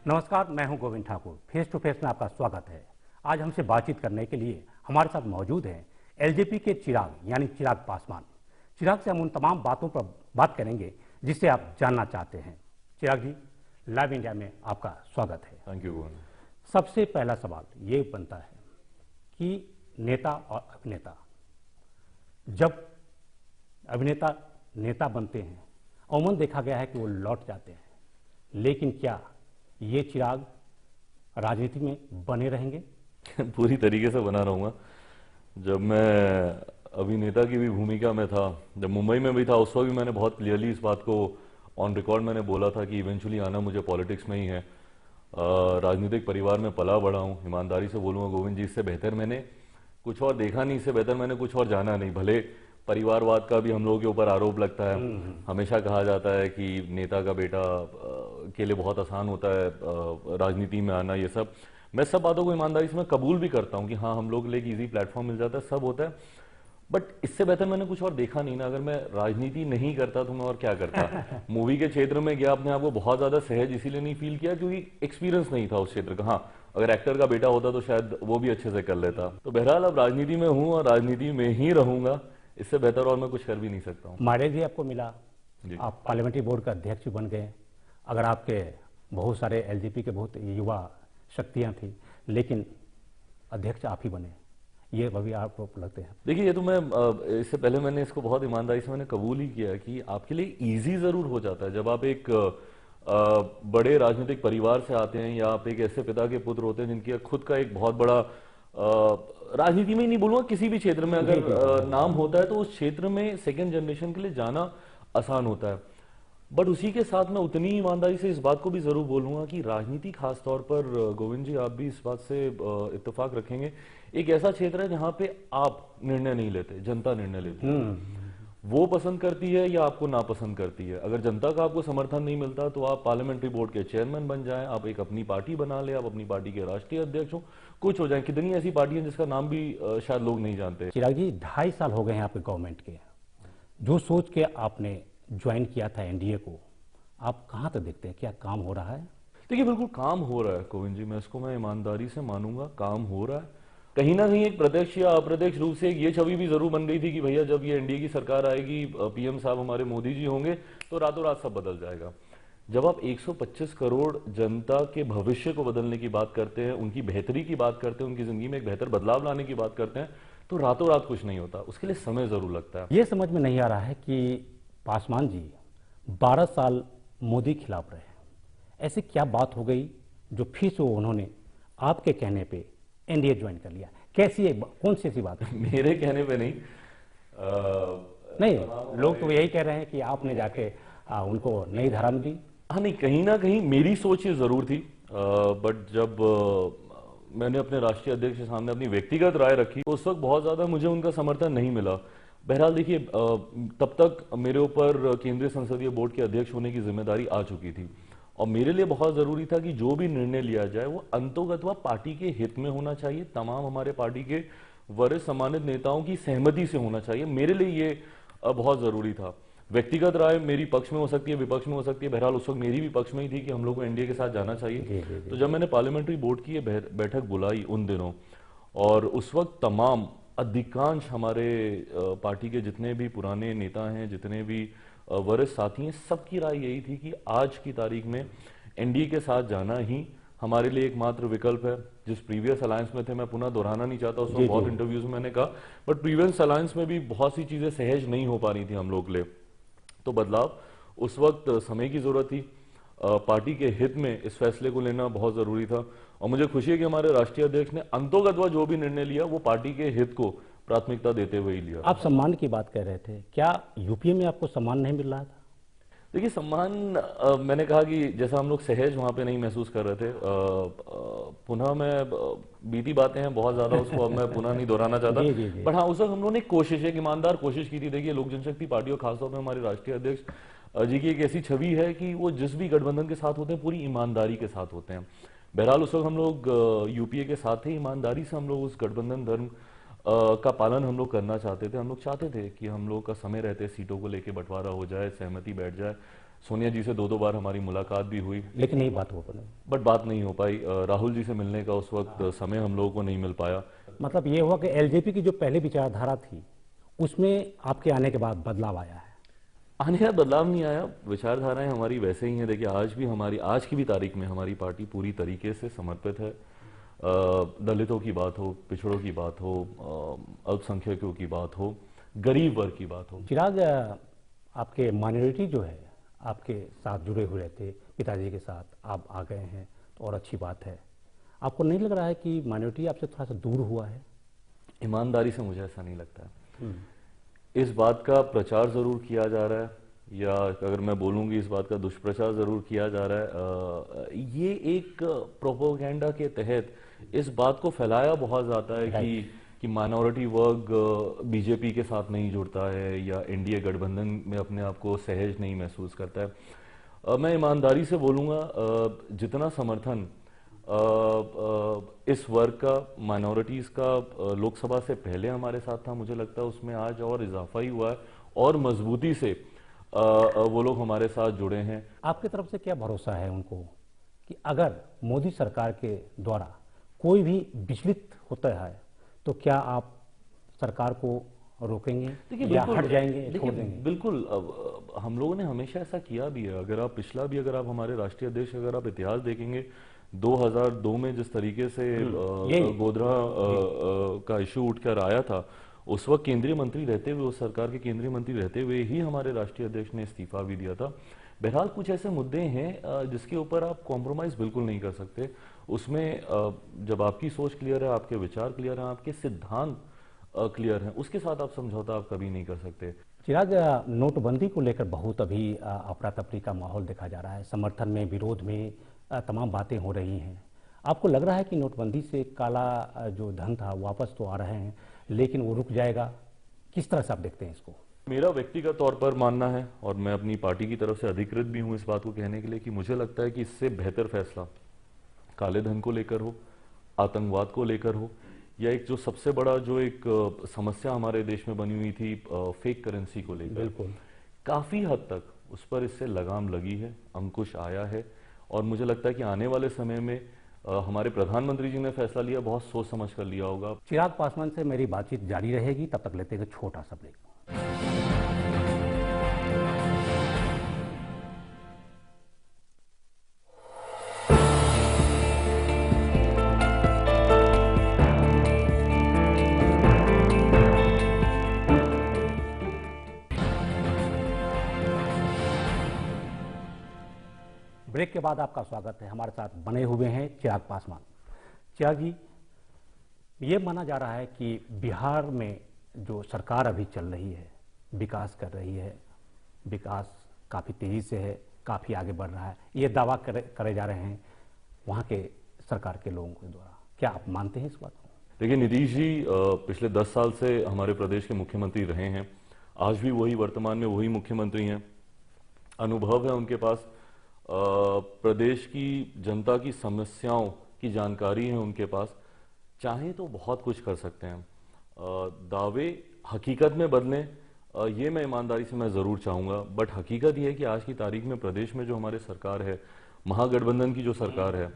नमस्कार, मैं हूं Govind Thakur. Face to face में आपका स्वागत है। आज हमसे बातचीत करने के लिए हमारे साथ मौजूद हैं एलजेपी के चिराग यानी चिराग पासवान। चिराग से हम उन तमाम बातों पर बात करेंगे जिससे आप जानना चाहते हैं। चिराग जी, लाइव इंडिया में आपका स्वागत है। Thank you Govind. सबसे पहला सवाल ये बनता है कि नेता और अभिनेता, जब अभिनेता नेता बनते हैं अमूमन देखा गया है कि वो लौट जाते हैं, लेकिन क्या ये चिराग राजनीति में बने रहेंगे? पूरी तरीके से बना रहूंगा। जब मैं अभिनेता की भी भूमिका में था, जब मुंबई में भी था, उस वक्त भी मैंने बहुत क्लियरली इस बात को ऑन रिकॉर्ड मैंने बोला था कि इवेंचुअली आना मुझे पॉलिटिक्स में ही है। राजनीतिक परिवार में पला बड़ा हूँ। ईमानदारी से बोलूँगा गोविंद जी, इससे बेहतर मैंने कुछ और देखा नहीं, इससे बेहतर मैंने कुछ और जाना नहीं। भले परिवारवाद का भी हम लोगों के ऊपर आरोप लगता है, हमेशा कहा जाता है कि नेता का बेटा के लिए बहुत आसान होता है राजनीति में आना, ये सब। मैं सब बातों को ईमानदारी से मैं कबूल भी करता हूँ कि हाँ, हम लोग के लिए एक ईजी प्लेटफॉर्म मिल जाता है, सब होता है, बट इससे बेहतर मैंने कुछ और देखा नहीं ना। अगर मैं राजनीति नहीं करता तो मैं और क्या करता। मूवी के क्षेत्र में गया, अपने आप को बहुत ज्यादा सहज इसीलिए नहीं फील किया क्योंकि एक्सपीरियंस नहीं था उस क्षेत्र का। हाँ, अगर एक्टर का बेटा होता तो शायद वो भी अच्छे से कर लेता। तो बहरहाल अब राजनीति में हूँ और राजनीति में ही रहूंगा, इससे बेहतर और मैं कुछ कर भी नहीं सकता हूँ। माइलेज भी आपको मिला, आप पार्लियामेंट्री बोर्ड का अध्यक्ष बन गए। अगर आपके बहुत सारे एलजेपी के बहुत युवा शक्तियां थी, लेकिन अध्यक्ष आप ही बने, ये अभी आपको लगते हैं? देखिए, ये तो मैं इससे पहले मैंने इसको बहुत ईमानदारी से मैंने कबूल ही किया कि आपके लिए इजी जरूर हो जाता है जब आप एक बड़े राजनीतिक परिवार से आते हैं या आप एक ऐसे पिता के पुत्र होते हैं जिनकी खुद का एक बहुत बड़ा राजनीति में ही नहीं बोलूंगा, किसी भी क्षेत्र में अगर नाम होता है तो उस क्षेत्र में सेकेंड जनरेशन के लिए जाना आसान होता है। बट उसी के साथ मैं उतनी ईमानदारी से इस बात को भी जरूर बोलूंगा कि राजनीति खास तौर पर गोविंद जी, आप भी इस बात से इत्तेफाक रखेंगे, एक ऐसा क्षेत्र है जहां पे आप निर्णय नहीं लेते, जनता निर्णय लेती है। वो पसंद करती है या आपको नापसंद करती है। अगर जनता का आपको समर्थन नहीं मिलता तो आप पार्लियामेंट्री बोर्ड के चेयरमैन बन जाएं, आप एक अपनी पार्टी बना ले, आप अपनी पार्टी के राष्ट्रीय अध्यक्ष हो, कुछ हो जाए। कितनी ऐसी पार्टी है जिसका नाम भी शायद लोग नहीं जानते। चिराग जी, 2.5 साल हो गए हैं आपके गवर्नमेंट के। जो सोच के आपने ज्वाइन किया था एनडीए को, आप कहां तक देखते हैं? क्या काम हो रहा है? देखिए, बिल्कुल काम हो रहा है गोविंद जी, मैं इसको मैं ईमानदारी से मानूंगा, काम हो रहा है। कहीं ना कहीं एक प्रत्यक्ष या अप्रत्यक्ष रूप से एक ये छवि भी जरूर बन गई थी कि भैया जब ये एनडीए की सरकार आएगी, पीएम साहब हमारे मोदी जी होंगे, तो रातों रात सब बदल जाएगा। जब आप 125 करोड़ जनता के भविष्य को बदलने की बात करते हैं, उनकी बेहतरी की बात करते हैं, उनकी जिंदगी में एक बेहतर बदलाव लाने की बात करते हैं, तो रातों रात कुछ नहीं होता, उसके लिए समय जरूर लगता है। ये समझ में नहीं आ रहा है कि पासवान जी 12 साल मोदी खिलाफ रहे, ऐसी क्या बात हो गई जो फिर से उन्होंने आपके कहने पे एनडीए ज्वाइन कर लिया? कैसी है, कौन सी ऐसी बात है? मेरे कहने पे नहीं, नहीं, लोग तो यही कह रहे हैं कि आपने जाके उनको नई धारा में दी। हाँ, नहीं, कहीं ना कहीं मेरी सोच ये जरूर थी, बट जब मैंने अपने राष्ट्रीय अध्यक्ष के सामने अपनी व्यक्तिगत राय रखी, उस वक्त बहुत ज्यादा मुझे उनका समर्थन नहीं मिला। बहरहाल देखिए, तब तक मेरे ऊपर केंद्रीय संसदीय बोर्ड के अध्यक्ष होने की जिम्मेदारी आ चुकी थी और मेरे लिए बहुत जरूरी था कि जो भी निर्णय लिया जाए वो अंतोगत्वा पार्टी के हित में होना चाहिए, तमाम हमारे पार्टी के वरिष्ठ सम्मानित नेताओं की सहमति से होना चाहिए। मेरे लिए ये बहुत जरूरी था। व्यक्तिगत राय मेरी पक्ष में हो सकती है, विपक्ष में हो सकती है, बहरहाल उस वक्त मेरी भी पक्ष में ही थी कि हम लोग को एनडीए के साथ जाना चाहिए। तो जब मैंने पार्लियामेंट्री बोर्ड की बैठक बुलाई उन दिनों, और उस वक्त तमाम अधिकांश हमारे पार्टी के जितने भी पुराने नेता हैं, जितने भी वरिष्ठ साथी हैं, सबकी राय यही थी कि आज की तारीख में एनडीए के साथ जाना ही हमारे लिए एकमात्र विकल्प है। जिस प्रीवियस अलायंस में थे, मैं पुनः दोहराना नहीं चाहता, उसमें बहुत इंटरव्यूज में मैंने कहा, बट प्रीवियस अलायंस में भी बहुत सी चीजें सहज नहीं हो पा रही थी हम लोग के लिए। तो बदलाव, उस वक्त समय की जरूरत थी, पार्टी के हित में इस फैसले को लेना बहुत जरूरी था और मुझे खुशी है कि हमारे राष्ट्रीय अध्यक्ष ने अंतोगत्वा जो भी निर्णय लिया वो पार्टी के हित को प्राथमिकता देते हुए ही लिया। आप सम्मान की बात कर रहे थे, क्या यूपीए में आपको सम्मान नहीं मिल रहा था? देखिए, सम्मान, मैंने कहा कि जैसा हम लोग सहज वहां पे नहीं महसूस कर रहे थे। पुनः मैं बीती बातें हैं बहुत ज्यादा, उसको अब मैं पुनः नहीं दोहराना चाहता, बट हाँ, उस वक्त हम लोगों ने कोशिश, एक ईमानदार कोशिश की थी। देखिए, लोक जनशक्ति पार्टी और खासतौर पर हमारे राष्ट्रीय अध्यक्ष जी की एक ऐसी छवि है कि वो जिस भी गठबंधन के साथ होते हैं पूरी ईमानदारी के साथ होते हैं। बहरहाल उस वक्त हम लोग यूपीए के साथ थे, ईमानदारी से हम लोग उस गठबंधन धर्म का पालन हम लोग करना चाहते थे। हम लोग चाहते थे कि हम लोग का समय रहते सीटों को लेकर बंटवारा हो जाए, सहमति बैठ जाए, सोनिया जी से दो बार हमारी मुलाकात भी हुई, लेकिन नहीं बात हो पाई। बट बात नहीं हो पाई। राहुल जी से मिलने का उस वक्त समय हम लोगों को नहीं मिल पाया। मतलब ये हुआ कि एलजेपी की जो पहले विचारधारा थी उसमें आपके आने के बाद बदलाव आया है। आने का बदलाव नहीं आया, विचारधाराएं हमारी वैसे ही हैं। देखिए, आज की भी तारीख में हमारी पार्टी पूरी तरीके से समर्पित है। दलितों की बात हो, पिछड़ों की बात हो, अल्पसंख्यकों की बात हो, गरीब वर्ग की बात हो। चिराग, आपके माइनॉरिटी जो है आपके साथ जुड़े हुए थे, पिताजी के साथ आप आ गए हैं तो और अच्छी बात है। आपको नहीं लग रहा है कि माइनॉरिटी आपसे थोड़ा सा दूर हुआ है? ईमानदारी से मुझे ऐसा नहीं लगता है। इस बात का प्रचार जरूर किया जा रहा है, या अगर मैं बोलूँगी इस बात का दुष्प्रचार जरूर किया जा रहा है। ये एक प्रोपोगेंडा के तहत इस बात को फैलाया बहुत जाता है कि माइनॉरिटी वर्ग बीजेपी के साथ नहीं जुड़ता है या एनडीए गठबंधन में अपने आप को सहज नहीं महसूस करता है। मैं ईमानदारी से बोलूँगा, जितना समर्थन इस वर्ग का, माइनॉरिटीज का लोकसभा से पहले हमारे साथ था, मुझे लगता है उसमें आज और इजाफा ही हुआ है और मजबूती से वो लोग हमारे साथ जुड़े हैं। आपकी तरफ से क्या भरोसा है उनको कि अगर मोदी सरकार के द्वारा कोई भी विचलित होता है तो क्या आप सरकार को रोकेंगे या हट जाएंगे, छोड़ देंगे? बिल्कुल, हम लोगों ने हमेशा ऐसा किया भी है। अगर आप हमारे राष्ट्रीय अध्यक्ष, अगर आप इतिहास देखेंगे, 2002 में जिस तरीके से गोधरा का इशू उठकर आया था, उस वक्त केंद्रीय मंत्री रहते हुए, उस सरकार के केंद्रीय मंत्री रहते हुए ही हमारे राष्ट्रीय अध्यक्ष ने इस्तीफा भी दिया था। बहरहाल कुछ ऐसे मुद्दे हैं जिसके ऊपर आप कॉम्प्रोमाइज बिल्कुल नहीं कर सकते। उसमें जब आपकी सोच क्लियर है, आपके विचार क्लियर हैं, आपके सिद्धांत क्लियर हैं, उसके साथ आप समझौता आप कभी नहीं कर सकते। चिराग, नोटबंदी को लेकर बहुत अभी अफरा तफरी का माहौल देखा जा रहा है। समर्थन में, विरोध में तमाम बातें हो रही हैं। आपको लग रहा है कि नोटबंदी से काला जो धन था वापस तो आ रहे हैं, लेकिन वो रुक जाएगा? किस तरह से आप देखते हैं इसको? मेरा व्यक्तिगत तौर पर मानना है, और मैं अपनी पार्टी की तरफ से अधिकृत भी हूं इस बात को कहने के लिए, कि मुझे लगता है कि इससे बेहतर फैसला काले धन को लेकर हो, आतंकवाद को लेकर हो, या एक जो सबसे बड़ा जो एक समस्या हमारे देश में बनी हुई थी फेक करेंसी को लेकर, बिल्कुल, काफी हद तक उस पर इससे लगाम लगी है, अंकुश आया है। और मुझे लगता है कि आने वाले समय में हमारे प्रधानमंत्री जी ने फैसला लिया, बहुत सोच समझ कर लिया होगा। चिराग पासवान से मेरी बातचीत जारी रहेगी, तब तक लेते हैं एक छोटा सा ब्रेक। ब्रेक के बाद आपका स्वागत है। हमारे साथ बने हुए हैं चिराग पासवान। चिराग जी, ये माना जा रहा है कि बिहार में जो सरकार अभी चल रही है, विकास कर रही है, विकास काफ़ी तेज़ी से है, काफ़ी आगे बढ़ रहा है, ये दावा करे जा रहे हैं वहाँ के सरकार के लोगों के द्वारा। क्या आप मानते हैं इस बात को? देखिए, नीतीश जी पिछले 10 साल से हमारे प्रदेश के मुख्यमंत्री रहे हैं, आज भी वही, वर्तमान में वही मुख्यमंत्री हैं। अनुभव है उनके पास, प्रदेश की जनता की समस्याओं की जानकारी है उनके पास, चाहे तो बहुत कुछ कर सकते हैं। दावे हकीकत में बदलें, ये मैं ईमानदारी से मैं ज़रूर चाहूँगा, बट हकीकत ये है कि आज की तारीख में प्रदेश में जो हमारे सरकार है, महागठबंधन की जो सरकार है,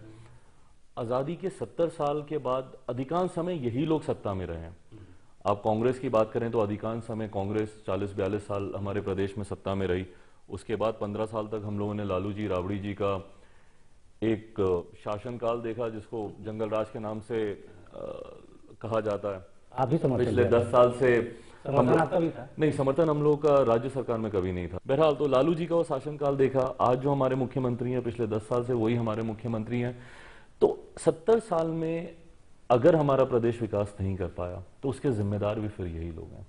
आज़ादी के 70 साल के बाद अधिकांश समय यही लोग सत्ता में रहे हैं। आप कांग्रेस की बात करें तो अधिकांश समय कांग्रेस 40-42 साल हमारे प्रदेश में सत्ता में रही। उसके बाद 15 साल तक हम लोगों ने लालू जी, राबड़ी जी का एक शासनकाल देखा, जिसको जंगल राज के नाम से कहा जाता है। आप भी पिछले 10 साल से समर्थन आपका भी था? नहीं, समर्थन हम लोगों का राज्य सरकार में कभी नहीं था। बहरहाल, तो लालू जी का वो शासनकाल देखा, आज जो हमारे मुख्यमंत्री हैं पिछले 10 साल से वही हमारे मुख्यमंत्री हैं। तो 70 साल में अगर हमारा प्रदेश विकास नहीं कर पाया तो उसके जिम्मेदार भी फिर यही लोग हैं।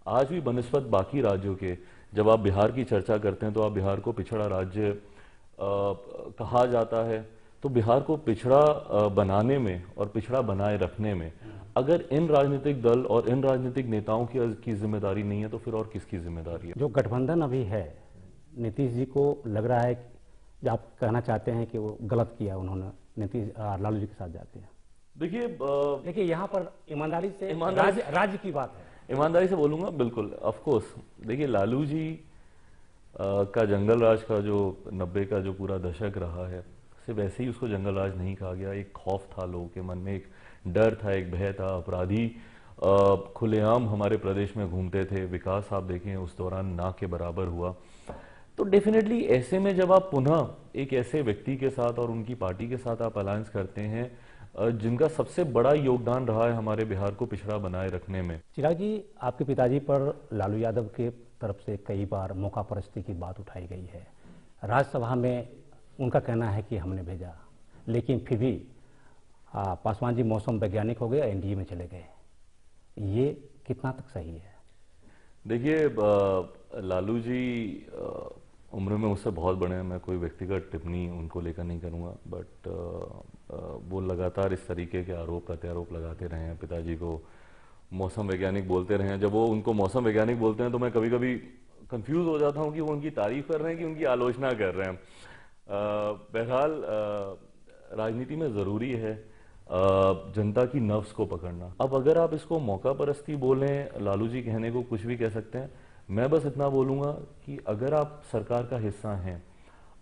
आज भी बनिस्बत बाकी राज्यों के, जब आप बिहार की चर्चा करते हैं तो आप बिहार को पिछड़ा राज्य कहा जाता है, तो बिहार को पिछड़ा बनाने में और पिछड़ा बनाए रखने में अगर इन राजनीतिक दल और इन राजनीतिक नेताओं की जिम्मेदारी नहीं है तो फिर और किसकी जिम्मेदारी है? जो गठबंधन अभी है, नीतीश जी को लग रहा है कि आप कहना चाहते हैं कि वो गलत किया उन्होंने नीतीश लालू जी के साथ जाते हैं? देखिए यहाँ पर ईमानदारी से राज्य की बात है। ईमानदारी से बोलूंगा, बिल्कुल, ऑफ कोर्स। देखिए, लालू जी का जंगल राज का जो 90 का जो पूरा दशक रहा है, सिर्फ वैसे ही उसको जंगल राज नहीं कहा गया। एक खौफ था लोगों के मन में, एक डर था, एक भय था। अपराधी खुलेआम हमारे प्रदेश में घूमते थे। विकास आप देखें उस दौरान ना के बराबर हुआ। तो डेफिनेटली ऐसे में जब आप पुनः एक ऐसे व्यक्ति के साथ और उनकी पार्टी के साथ आप अलायंस करते हैं जिनका सबसे बड़ा योगदान रहा है हमारे बिहार को पिछड़ा बनाए रखने में। चिराग जी, आपके पिताजी पर लालू यादव के तरफ से कई बार मौका परस्ती की बात उठाई गई है। राज्यसभा में उनका कहना है कि हमने भेजा, लेकिन फिर भी पासवान जी मौसम वैज्ञानिक हो गए, एनडीए में चले गए। ये कितना तक सही है? देखिए, लालू जी उम्र में मुझसे बहुत बड़े हैं। मैं कोई व्यक्तिगत टिप्पणी उनको लेकर नहीं करूंगा, बट वो लगातार इस तरीके के आरोप प्रत्यारोप लगाते रहे हैं। पिताजी को मौसम वैज्ञानिक बोलते रहे हैं। जब वो उनको मौसम वैज्ञानिक बोलते हैं तो मैं कभी कभी कंफ्यूज हो जाता हूं कि वो उनकी तारीफ कर रहे हैं कि उनकी आलोचना कर रहे हैं। बहरहाल राजनीति में ज़रूरी है जनता की नफ्स को पकड़ना। अब अगर आप इसको मौका परस्ती बोलें, लालू जी कहने को कुछ भी कह सकते हैं। मैं बस इतना बोलूंगा कि अगर आप सरकार का हिस्सा हैं,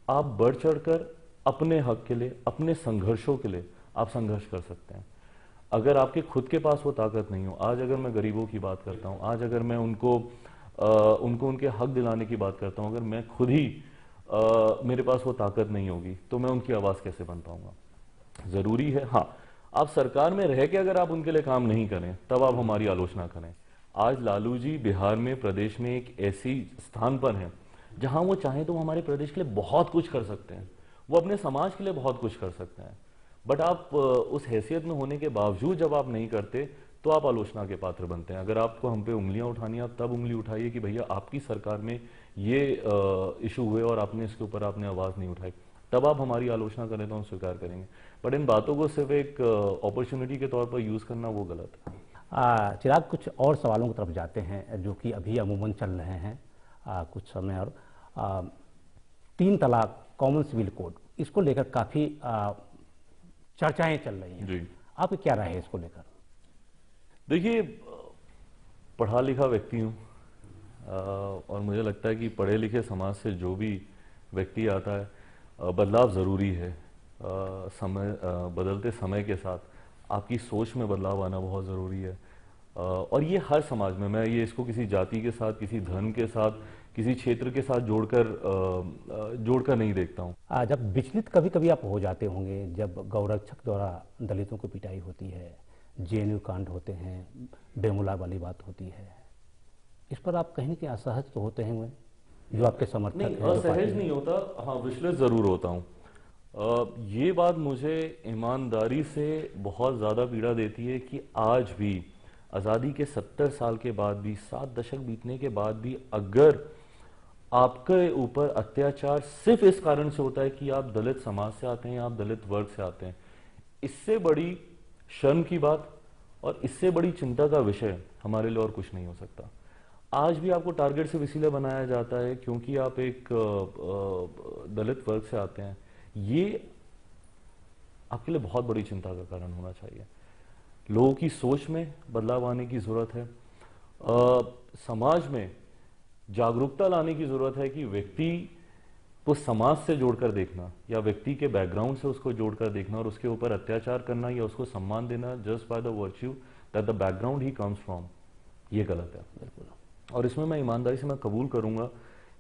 आप बढ़ चढ़कर अपने हक के लिए, अपने संघर्षों के लिए आप संघर्ष कर सकते हैं। अगर आपके खुद के पास वो ताकत नहीं हो, आज अगर मैं गरीबों की बात करता हूं, आज अगर मैं उनको उनके हक दिलाने की बात करता हूं, अगर मैं खुद ही मेरे पास वो ताकत नहीं होगी तो मैं उनकी आवाज कैसे बन पाऊंगा? जरूरी है, हाँ, आप सरकार में रह के अगर आप उनके लिए काम नहीं करें तब आप हमारी आलोचना करें। आज लालू जी बिहार में, प्रदेश में एक ऐसी स्थान पर हैं जहां वो चाहें तो वो हमारे प्रदेश के लिए बहुत कुछ कर सकते हैं, वो अपने समाज के लिए बहुत कुछ कर सकते हैं। बट आप उस हैसियत में होने के बावजूद जब आप नहीं करते तो आप आलोचना के पात्र बनते हैं। अगर आपको हम पे उंगलियां उठानी है, आप तब उंगली उठाइए कि भैया आपकी सरकार में ये इशू हुए और आपने इसके ऊपर आपने आवाज नहीं उठाई, तब आप हमारी आलोचना करें तो हम स्वीकार करेंगे। बट इन बातों को सिर्फ एक अपॉर्चुनिटी के तौर पर यूज करना वो गलत है। चिराग, कुछ और सवालों की तरफ जाते हैं जो कि अभी अमूमन चल रहे हैं कुछ समय। और 3 तलाक, कॉमन सिविल कोड, इसको लेकर काफी चर्चाएं चल रही हैं जी। आपकी क्या राय है इसको लेकर? देखिए, पढ़ा लिखा व्यक्ति हूँ और मुझे लगता है कि पढ़े लिखे समाज से जो भी व्यक्ति आता है बदलाव ज़रूरी है। बदलते समय के साथ आपकी सोच में बदलाव आना बहुत ज़रूरी है और ये हर समाज में, मैं ये इसको किसी जाति के साथ, किसी धर्म के साथ, किसी क्षेत्र के साथ जोड़कर नहीं देखता हूँ। जब विचलित कभी कभी आप हो जाते होंगे, जब गौरक्षक द्वारा दलितों को पिटाई होती है, जेएनयू कांड होते हैं, बेमुला वाली बात होती है, इस पर आप कहीं ना कहीं असहज तो होते हैं जो आपके समर्थक नहीं, हैं? असहज नहीं होता, हाँ विचलित जरूर होता हूँ। ये बात मुझे ईमानदारी से बहुत ज़्यादा पीड़ा देती है कि आज भी आज़ादी के 70 साल के बाद भी, 7 दशक बीतने के बाद भी, अगर आपके ऊपर अत्याचार सिर्फ इस कारण से होता है कि आप दलित समाज से आते हैं, आप दलित वर्ग से आते हैं, इससे बड़ी शर्म की बात और इससे बड़ी चिंता का विषय हमारे लिए और कुछ नहीं हो सकता। आज भी आपको टारगेट सिर्फ इसीलिए बनाया जाता है क्योंकि आप एक दलित वर्ग से आते हैं। ये आपके लिए बहुत बड़ी चिंता का कारण होना चाहिए। लोगों की सोच में बदलाव आने की जरूरत है। समाज में जागरूकता लाने की जरूरत है कि व्यक्ति को समाज से जोड़कर देखना या व्यक्ति के बैकग्राउंड से उसको जोड़कर देखना और उसके ऊपर अत्याचार करना या उसको सम्मान देना just by the virtue that the background he comes from, ये गलत है बिल्कुल। और इसमें मैं ईमानदारी से मैं कबूल करूंगा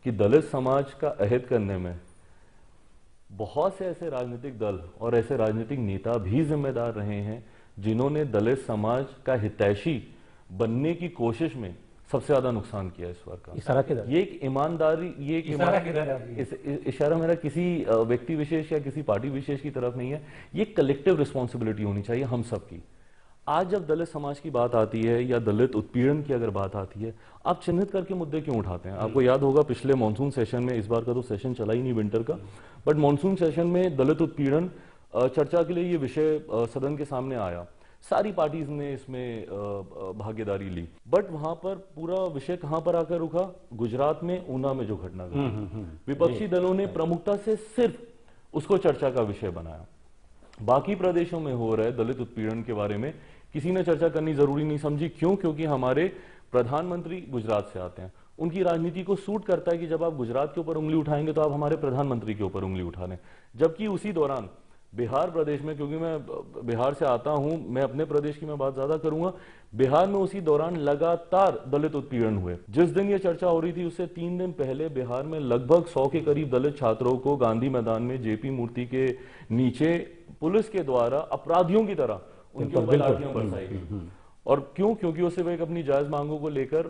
कि दलित समाज का अहद करने में बहुत से ऐसे राजनीतिक दल और ऐसे राजनीतिक नेता भी जिम्मेदार रहे हैं जिन्होंने दलित समाज का हितैषी बनने की कोशिश में सबसे ज्यादा नुकसान किया इस बार का। ये एक ईमानदारी, ये एक इशारा मेरा किसी व्यक्ति विशेष या किसी पार्टी विशेष की तरफ नहीं है, ये कलेक्टिव रिस्पॉन्सिबिलिटी होनी चाहिए हम सबकी। आज जब दलित समाज की बात आती है या दलित उत्पीड़न की अगर बात आती है, आप चिन्हित करके मुद्दे क्यों उठाते हैं? आपको याद होगा पिछले मॉनसून सेशन में, इस बार का तो सेशन चला ही नहीं विंटर का, बट मॉनसून सेशन में दलित उत्पीड़न चर्चा के लिए ये विषय सदन के सामने आया। सारी पार्टीज ने इसमें भागीदारी ली, बट वहां पर पूरा विषय कहां पर आकर रुका? गुजरात में ऊना में जो घटना घटी, विपक्षी दलों ने प्रमुखता से सिर्फ उसको चर्चा का विषय बनाया। बाकी प्रदेशों में हो रहे दलित उत्पीड़न के बारे में किसी ने चर्चा करनी जरूरी नहीं समझी। क्यों? क्योंकि हमारे प्रधानमंत्री गुजरात से आते हैं, उनकी राजनीति को सूट करता है कि जब आप गुजरात के ऊपर उंगली उठाएंगे तो आप हमारे प्रधानमंत्री के ऊपर उंगली उठा लें। जबकि उसी दौरान बिहार प्रदेश में, क्योंकि मैं बिहार से आता हूं, मैं अपने प्रदेश की मैं बात ज्यादा करूंगा, बिहार में उसी दौरान लगातार दलित उत्पीड़न हुए। जिस दिन ये चर्चा हो रही थी उससे 3 दिन पहले बिहार में लगभग 100 के करीब दलित छात्रों को गांधी मैदान में जेपी मूर्ति के नीचे पुलिस के द्वारा अपराधियों की तरह उनके ऊपर लाठियां बरसाई गई। और क्यों? क्योंकि वो सिर्फ एक अपनी जायज मांगों को लेकर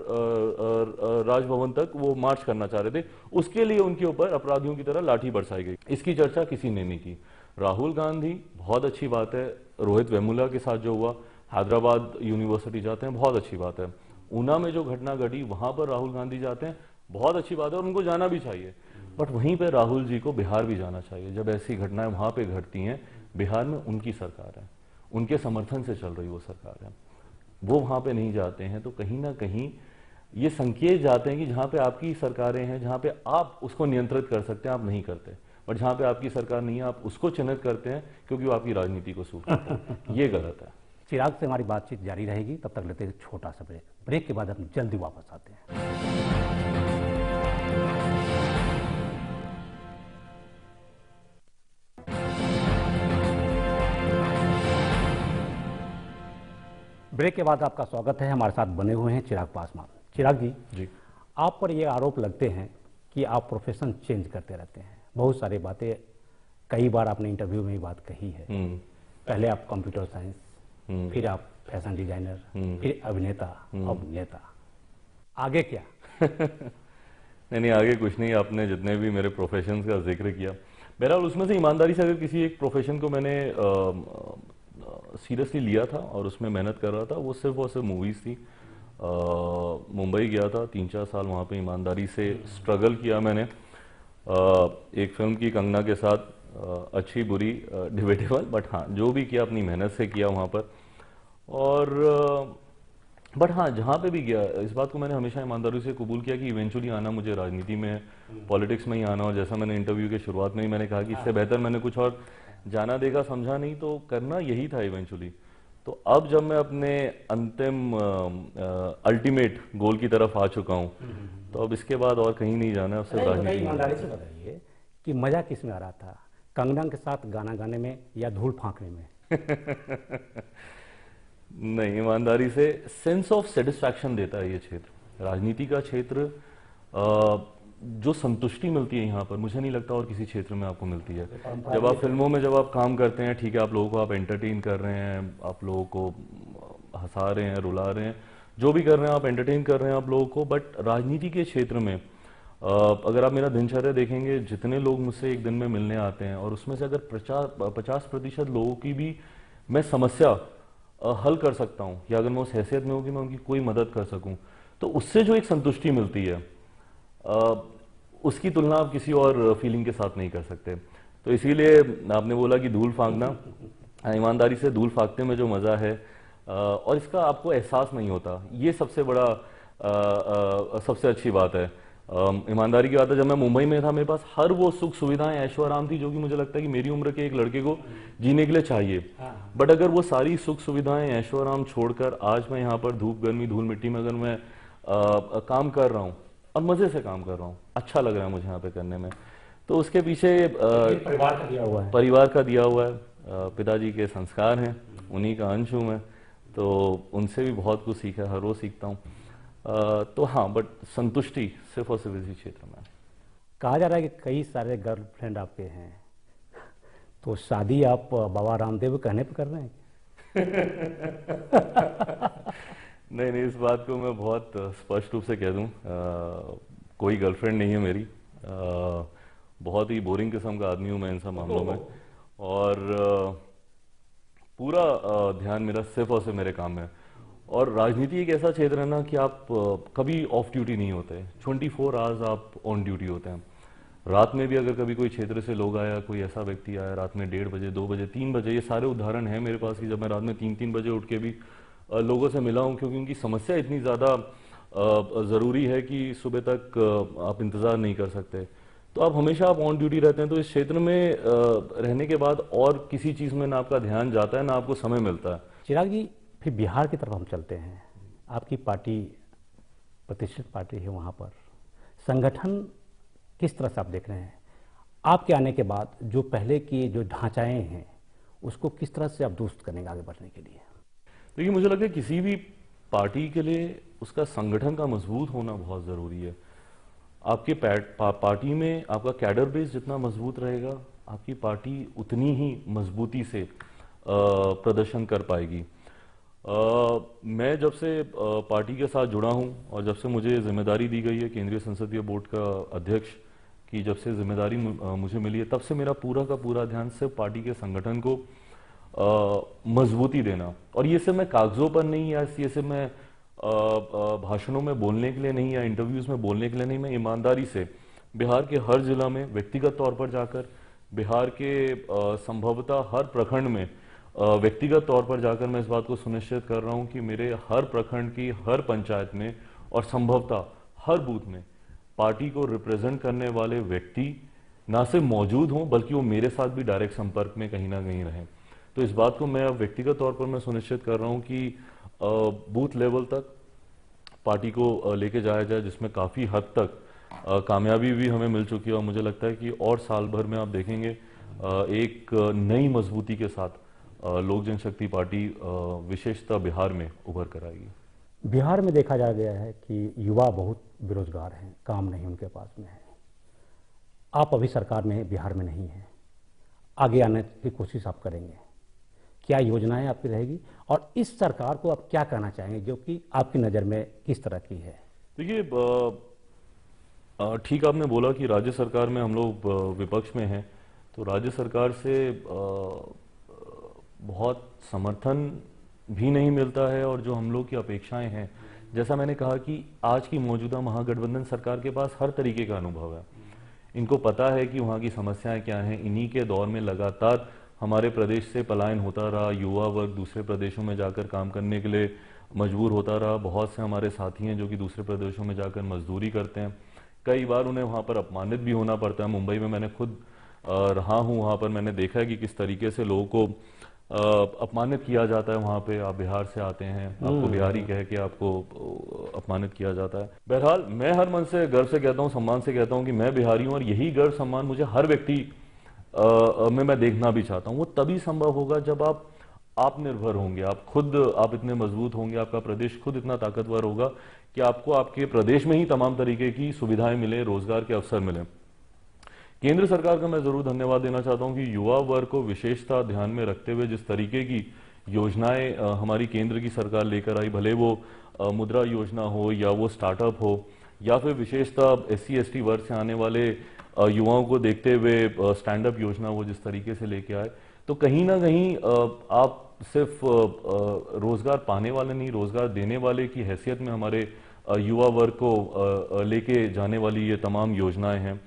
राजभवन तक वो मार्च करना चाह रहे थे, उसके लिए उनके ऊपर अपराधियों की तरह लाठी बरसाई गई। इसकी चर्चा किसी ने नहीं की। राहुल गांधी, बहुत अच्छी बात है। रोहित वेमुला के साथ जो हुआ, हैदराबाद यूनिवर्सिटी जाते हैं, बहुत अच्छी बात है। ऊना में जो घटना घटी वहां पर राहुल गांधी जाते हैं, बहुत अच्छी बात है और उनको जाना भी चाहिए। बट वहीं पर राहुल जी को बिहार भी जाना चाहिए। जब ऐसी घटनाएं वहां पे घटती हैं, बिहार में उनकी सरकार है, उनके समर्थन से चल रही वो सरकार है, वो वहां पे नहीं जाते हैं तो कहीं ना कहीं ये संकेत जाते हैं कि जहां पे आपकी सरकारें हैं, जहां पे आप उसको नियंत्रित कर सकते हैं, आप नहीं करते। बट जहां पे आपकी सरकार नहीं है, आप उसको चिन्हित करते हैं क्योंकि वो आपकी राजनीति को सूट करता है। ये गलत है। चिराग से हमारी बातचीत जारी रहेगी, तब तक लेते हैं छोटा सा ब्रेक। ब्रेक के बाद हम जल्दी वापस आते हैं। ब्रेक के बाद आपका स्वागत है। हमारे साथ बने हुए हैं चिराग पासवान। चिराग जी, आप पर ये आरोप लगते हैं कि आप प्रोफेशन चेंज करते रहते हैं। बहुत सारी बातें, कई बार आपने इंटरव्यू में ही बात कही है। पहले आप कंप्यूटर साइंस, फिर आप फैशन डिजाइनर, फिर अभिनेता, अब नेता। आगे क्या? नहीं, आगे कुछ नहीं। आपने जितने भी मेरे प्रोफेशन का जिक्र किया, बहरहाल उसमें से ईमानदारी से अगर किसी एक प्रोफेशन को मैंने सीरियसली लिया था और उसमें मेहनत कर रहा था, वो सिर्फ और सिर्फ मूवीज़ थी। मुंबई गया था, 3-4 साल वहाँ पे ईमानदारी से स्ट्रगल किया मैंने। एक फिल्म की कंगना के साथ, अच्छी बुरी डिबेटेबल, बट हाँ जो भी किया अपनी मेहनत से किया वहाँ पर। और बट हाँ जहाँ पे भी गया, इस बात को मैंने हमेशा ईमानदारी से कबूल किया कि इवेंचुअली आना मुझे राजनीति में, पॉलिटिक्स में ही आना। और जैसा मैंने इंटरव्यू के शुरुआत में ही मैंने कहा कि इससे बेहतर मैंने कुछ और जाना देखा समझा नहीं, तो करना यही था इवेंचुअली। तो अब जब मैं अपने अंतिम अल्टीमेट गोल की तरफ आ चुका हूँ, तो अब इसके बाद और कहीं नहीं जाना है, सिर्फ राजनीति। ईमानदारी से बताइए कि मजा किस में आ रहा था, कंगना के साथ गाना गाने में या धूल फांकने में? नहीं, ईमानदारी से सेंस ऑफ सेटिस्फैक्शन देता है ये क्षेत्र, राजनीति का क्षेत्र। जो संतुष्टि मिलती है यहाँ पर, मुझे नहीं लगता और किसी क्षेत्र में आपको मिलती है। जब आप फिल्मों में जब आप काम करते हैं, ठीक है, आप लोगों को आप एंटरटेन कर रहे हैं, आप लोगों को हंसा रहे हैं, रुला रहे हैं, जो भी कर रहे हैं आप एंटरटेन कर रहे हैं आप लोगों को। बट राजनीति के क्षेत्र में अगर आप मेरा दिनचर्या देखेंगे, जितने लोग मुझसे एक दिन में मिलने आते हैं और उसमें से अगर 50% लोगों की भी मैं समस्या हल कर सकता हूँ, या अगर मैं उस हैसियत में हूँ कि मैं उनकी कोई मदद कर सकूँ, तो उससे जो एक संतुष्टि मिलती है, उसकी तुलना आप किसी और फीलिंग के साथ नहीं कर सकते। तो इसीलिए आपने बोला कि धूल फांकना, ईमानदारी से धूल फांकते में जो मजा है और इसका आपको एहसास नहीं होता, ये सबसे बड़ा सबसे अच्छी बात है। ईमानदारी की बात है, जब मैं मुंबई में था मेरे पास हर वो सुख सुविधाएं, ऐशो आराम थी जो कि मुझे लगता है कि मेरी उम्र के एक लड़के को जीने के लिए चाहिए। बट अगर वो सारी सुख सुविधाएं, ऐशो आराम छोड़कर आज मैं यहाँ पर धूप गर्मी धूल मिट्टी में अगर मैं काम कर रहा हूँ और मजे से काम कर रहा हूँ, अच्छा लग रहा है मुझे यहाँ पे करने में, तो उसके पीछे परिवार का दिया हुआ है। परिवार का दिया हुआ है, पिताजी के संस्कार हैं, उन्हीं का अंश हूँ मैं, तो उनसे भी बहुत कुछ सीखा, हर रोज सीखता हूँ। तो हाँ, बट संतुष्टि सिर्फ और सिर्फ इसी क्षेत्र में। कहा जा रहा है कि कई सारे गर्लफ्रेंड आपके हैं, तो शादी आप बाबा रामदेव कहने पे कर रहे हैं? नहीं, इस बात को मैं बहुत स्पष्ट रूप से कह दूं, कोई गर्लफ्रेंड नहीं है मेरी। बहुत ही बोरिंग किस्म का आदमी हूं मैं इन सब मामलों में, और पूरा ध्यान मेरा सिर्फ और सिर्फ मेरे काम में। और राजनीति एक ऐसा क्षेत्र है ना कि आप कभी ऑफ ड्यूटी नहीं होते, 24 आवर्स आप ऑन ड्यूटी होते हैं। रात में भी अगर कभी कोई क्षेत्र से लोग आया, कोई ऐसा व्यक्ति आया रात में 1:30 बजे, 2 बजे, 3 बजे, ये सारे उदाहरण हैं मेरे पास कि जब मैं रात में 3-3 बजे उठ के भी लोगों से मिला हूं, क्योंकि उनकी समस्या इतनी ज़्यादा ज़रूरी है कि सुबह तक आप इंतज़ार नहीं कर सकते, तो आप हमेशा आप ऑन ड्यूटी रहते हैं। तो इस क्षेत्र में रहने के बाद और किसी चीज़ में ना आपका ध्यान जाता है ना आपको समय मिलता है। चिराग जी, फिर बिहार की तरफ हम चलते हैं। आपकी पार्टी प्रतिष्ठित पार्टी है वहाँ पर संगठन किस तरह से आप देख रहे हैं? आपके आने के बाद जो पहले की जो ढांचाएँ हैं उसको किस तरह से आप दुरुस्त करेंगे आगे बढ़ने के लिए? देखिए, मुझे लगता है किसी भी पार्टी के लिए उसका संगठन का मजबूत होना बहुत ज़रूरी है। आपके पार्टी में आपका कैडर बेस जितना मजबूत रहेगा, आपकी पार्टी उतनी ही मजबूती से प्रदर्शन कर पाएगी। मैं जब से पार्टी के साथ जुड़ा हूं और जब से मुझे जिम्मेदारी दी गई है केंद्रीय संसदीय बोर्ड का अध्यक्ष की, जब से जिम्मेदारी मुझे मिली है, तब से मेरा पूरा का पूरा ध्यान सिर्फ पार्टी के संगठन को मजबूती देना। और ये सिर्फ मैं कागजों पर नहीं, या ये सिर्फ मैं भाषणों में बोलने के लिए नहीं, या इंटरव्यूज में बोलने के लिए नहीं, मैं ईमानदारी से बिहार के हर जिला में व्यक्तिगत तौर पर जाकर, बिहार के संभवतः हर प्रखंड में व्यक्तिगत तौर पर जाकर मैं इस बात को सुनिश्चित कर रहा हूं कि मेरे हर प्रखंड की हर पंचायत में और संभवतः हर बूथ में पार्टी को रिप्रेजेंट करने वाले व्यक्ति ना सिर्फ मौजूद हों, बल्कि वो मेरे साथ भी डायरेक्ट संपर्क में कहीं ना कहीं रहें। तो इस बात को मैं अब व्यक्तिगत तौर पर मैं सुनिश्चित कर रहा हूं कि बूथ लेवल तक पार्टी को लेके जाया जाए, जिसमें काफ़ी हद तक कामयाबी भी हमें मिल चुकी है। और मुझे लगता है कि और साल भर में आप देखेंगे एक नई मजबूती के साथ लोक जनशक्ति पार्टी विशेषतः बिहार में उभर कर आएगी। बिहार में देखा जा गया है कि युवा बहुत बेरोजगार हैं, काम नहीं उनके पास में है। आप अभी सरकार में बिहार में नहीं हैं, आगे आने की कोशिश आप करेंगे, क्या योजनाएं आपकी रहेगी और इस सरकार को आप क्या कहना चाहेंगे जो कि आपकी नज़र में किस तरह की है? देखिए, ठीक आपने बोला कि राज्य सरकार में हम लोग विपक्ष में हैं, तो राज्य सरकार से बहुत समर्थन भी नहीं मिलता है, और जो हम लोग की अपेक्षाएं हैं, जैसा मैंने कहा कि आज की मौजूदा महागठबंधन सरकार के पास हर तरीके का अनुभव है। इनको पता है कि वहाँ की समस्याएं क्या हैं। इन्हीं के दौर में लगातार हमारे प्रदेश से पलायन होता रहा, युवा वर्ग दूसरे प्रदेशों में जाकर काम करने के लिए मजबूर होता रहा। बहुत से हमारे साथी हैं जो कि दूसरे प्रदेशों में जाकर मजदूरी करते हैं, कई बार उन्हें वहाँ पर अपमानित भी होना पड़ता है। मुंबई में मैंने खुद रहा हूँ, वहाँ पर मैंने देखा है कि किस तरीके से लोगों को अपमानित किया जाता है। वहाँ पे आप बिहार से आते हैं, आपको बिहारी कह के आपको अपमानित किया जाता है। बहरहाल मैं हर मन से गर्व से कहता हूँ, सम्मान से कहता हूँ कि मैं बिहारी हूँ, और यही गर्व सम्मान मुझे हर व्यक्ति में मैं देखना भी चाहता हूँ। वो तभी संभव होगा जब आप आत्मनिर्भर होंगे, आप इतने मजबूत होंगे, आपका प्रदेश खुद इतना ताकतवर होगा कि आपको आपके प्रदेश में ही तमाम तरीके की सुविधाएं मिले, रोजगार के अवसर मिले। केंद्र सरकार का मैं जरूर धन्यवाद देना चाहता हूं कि युवा वर्ग को विशेषता ध्यान में रखते हुए जिस तरीके की योजनाएं हमारी केंद्र की सरकार लेकर आई, भले वो मुद्रा योजना हो, या वो स्टार्टअप हो, या फिर विशेषतः SC ST वर्ग से आने वाले युवाओं को देखते हुए स्टैंड अप योजना वो जिस तरीके से लेके आए, तो कहीं ना कहीं आप सिर्फ रोजगार पाने वाले नहीं, रोजगार देने वाले की हैसियत में हमारे युवा वर्ग को लेके जाने वाली ये तमाम योजनाएं हैं।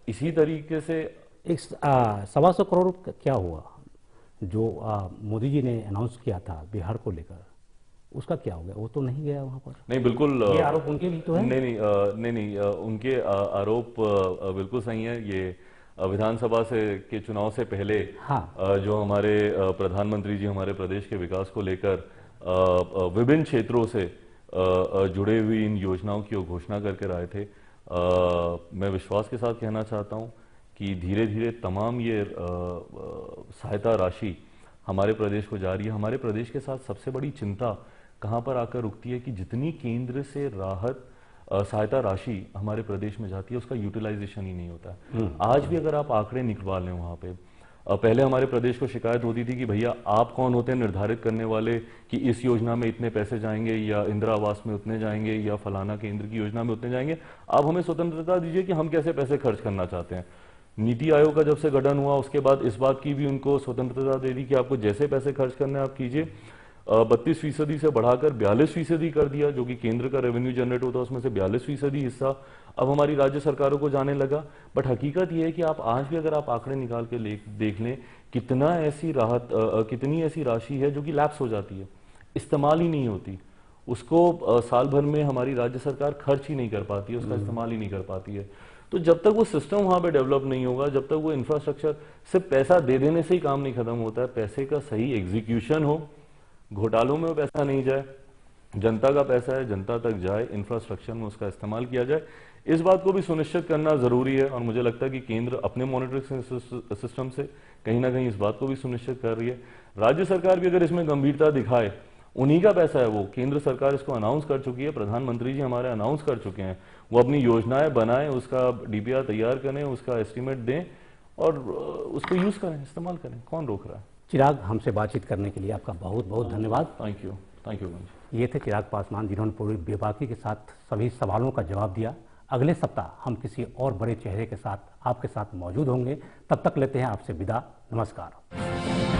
इसी तरीके से एक 125 करोड़ क्या हुआ जो मोदी जी ने अनाउंस किया था बिहार को लेकर, उसका क्या हो गया? वो तो नहीं गया वहां पर। नहीं, बिल्कुल ये आरोप उनके भी तो है। नहीं, उनके आरोप बिल्कुल सही है। ये विधानसभा के चुनाव से पहले हाँ। जो हमारे प्रधानमंत्री जी हमारे प्रदेश के विकास को लेकर विभिन्न क्षेत्रों से जुड़े हुई इन योजनाओं की घोषणा करके आए थे। मैं विश्वास के साथ कहना चाहता हूं कि धीरे धीरे तमाम ये सहायता राशि हमारे प्रदेश को जा रही है। हमारे प्रदेश के साथ सबसे बड़ी चिंता कहां पर आकर रुकती है कि जितनी केंद्र से राहत सहायता राशि हमारे प्रदेश में जाती है उसका यूटिलाइजेशन ही नहीं होता है। आज भी अगर आप आंकड़े निकलवा लें वहां पे, पहले हमारे प्रदेश को शिकायत होती थी कि भैया आप कौन होते हैं निर्धारित करने वाले कि इस योजना में इतने पैसे जाएंगे, या इंदिरा आवास में उतने जाएंगे, या फलाना केंद्र की योजना में उतने जाएंगे। आप हमें स्वतंत्रता दीजिए कि हम कैसे पैसे खर्च करना चाहते हैं। नीति आयोग का जब से गठन हुआ उसके बाद इस बात की भी उनको स्वतंत्रता दे दी कि आपको जैसे पैसे खर्च करने आप कीजिए। 32% से बढ़ाकर 42% कर दिया, जो कि केंद्र का रेवेन्यू जनरेट होता है उसमें से 42% हिस्सा अब हमारी राज्य सरकारों को जाने लगा। बट हकीकत यह है कि आप आज भी अगर आप आंकड़े निकाल के देख लें, कितनी ऐसी राशि है जो कि लैप्स हो जाती है, इस्तेमाल ही नहीं होती। उसको साल भर में हमारी राज्य सरकार खर्च ही नहीं कर पाती है, उसका इस्तेमाल ही नहीं कर पाती है। तो जब तक वो सिस्टम वहां पे डेवलप नहीं होगा, जब तक वो इंफ्रास्ट्रक्चर, सिर्फ पैसा दे देने से ही काम नहीं खत्म होता है, पैसे का सही एग्जीक्यूशन हो, घोटालों में पैसा नहीं जाए, जनता का पैसा है, जनता तक जाए, इंफ्रास्ट्रक्चर में उसका इस्तेमाल किया जाए, इस बात को भी सुनिश्चित करना जरूरी है। और मुझे लगता है कि केंद्र अपने मॉनिटरिंग सिस्टम से कहीं ना कहीं इस बात को भी सुनिश्चित कर रही है। राज्य सरकार भी अगर इसमें गंभीरता दिखाए, उन्हीं का पैसा है वो, केंद्र सरकार इसको अनाउंस कर चुकी है, प्रधानमंत्री जी हमारे अनाउंस कर चुके हैं, वो अपनी योजनाएं बनाएं, उसका डीपीआर तैयार करें, उसका एस्टीमेट दें और उसको यूज करें, इस्तेमाल करें, कौन रोक रहा है। चिराग, हमसे बातचीत करने के लिए आपका बहुत बहुत धन्यवाद। थैंक यू ये थे चिराग पासवान, जिन्होंने पूरी बेबाकी के साथ सभी सवालों का जवाब दिया। अगले सप्ताह हम किसी और बड़े चेहरे के साथ आपके साथ मौजूद होंगे। तब तक लेते हैं आपसे विदा। नमस्कार।